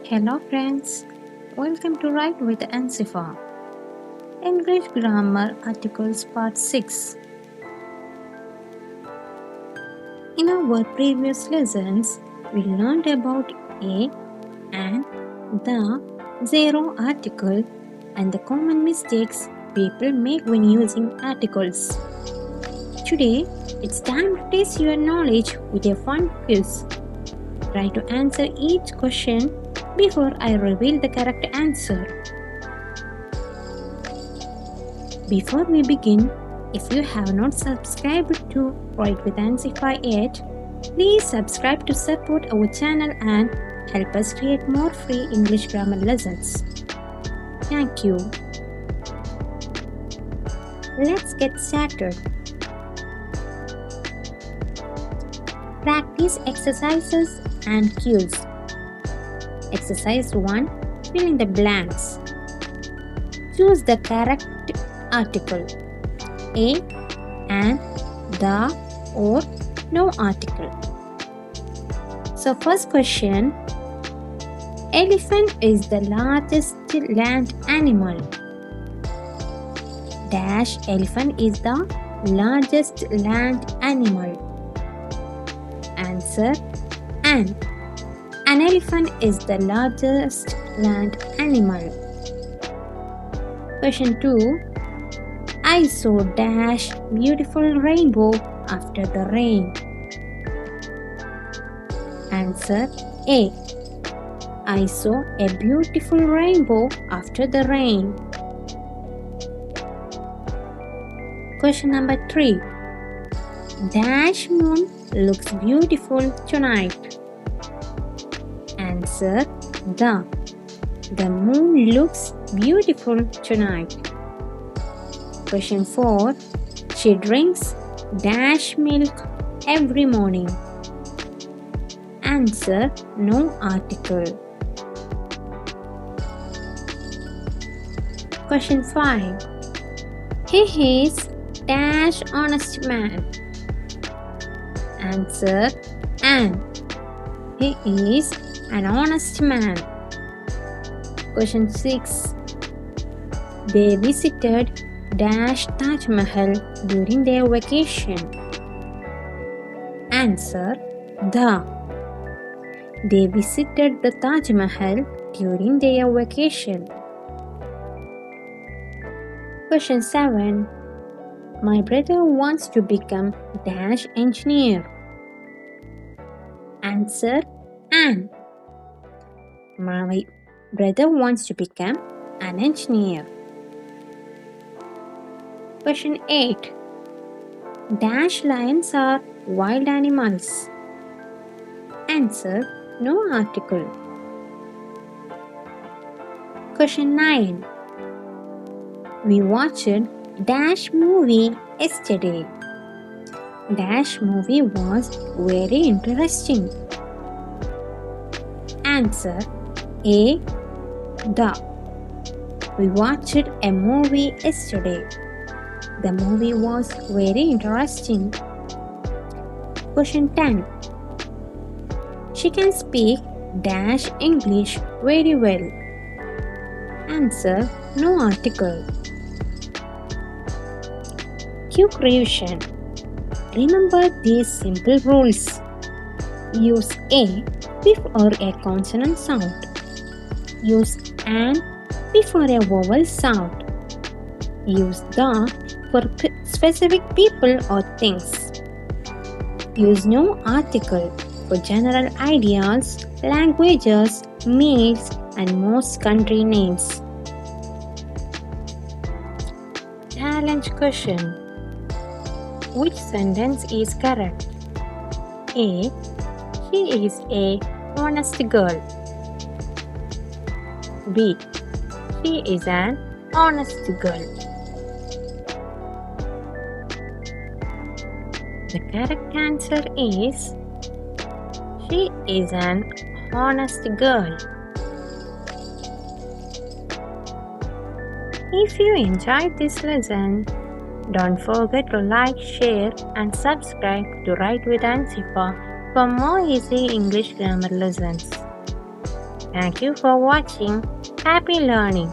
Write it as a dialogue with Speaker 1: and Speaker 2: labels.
Speaker 1: Hello friends, welcome to Write with Ansifa. English Grammar Articles Part 6. In our previous lessons, we learned about a and the, zero article and the common mistakes people make when using articles. Today, it's time to test your knowledge with a fun quiz. Try to answer each question before I reveal the correct answer. Before we begin, if you have not subscribed to Write with Ansifa yet, please subscribe to support our channel and help us create more free English grammar lessons. Thank you. Let's get started. Practice exercises and cues. Exercise 1. Fill in the blanks. Choose the correct article. A, and, the, or no article. So first question. Elephant is the largest land animal. Dash elephant is the largest land animal. Answer, an elephant is the largest land animal. Question 2. I saw dash beautiful rainbow after the rain. Answer, A. I saw a beautiful rainbow after the rain. Question number 3. Dash moon looks beautiful tonight. Answer, the. The moon looks beautiful tonight. Question 4. She drinks dash milk every morning. Answer, no article. Question 5. He is dash honest man. Answer, an. He is an honest man. Question 6. They visited dash Taj Mahal during their vacation. Answer, the. They visited the Taj Mahal during their vacation. Question 7. My brother wants to become dash engineer. Answer, an. My brother wants to become an engineer. Question 8. Dash lions are wild animals. Answer, no article. Question 9. We watched dash movie yesterday. Dash movie was very interesting. Answer, A. The. We watched a movie yesterday. The movie was very interesting. Question 10. She can speak dash English very well. Answer, no article. Quick revision. Remember these simple rules. Use a before a consonant sound. Use an before a vowel sound. Use the for specific people or things. Use no article for general ideas, languages, meals, and most country names. Challenge question. Which sentence is correct? A. She is a honest girl. B. She is an honest girl. The correct answer is she is an honest girl. If you enjoyed this lesson, don't forget to like, share, and subscribe to Write with Ansifa for more easy English grammar lessons. Thank you for watching. Happy learning.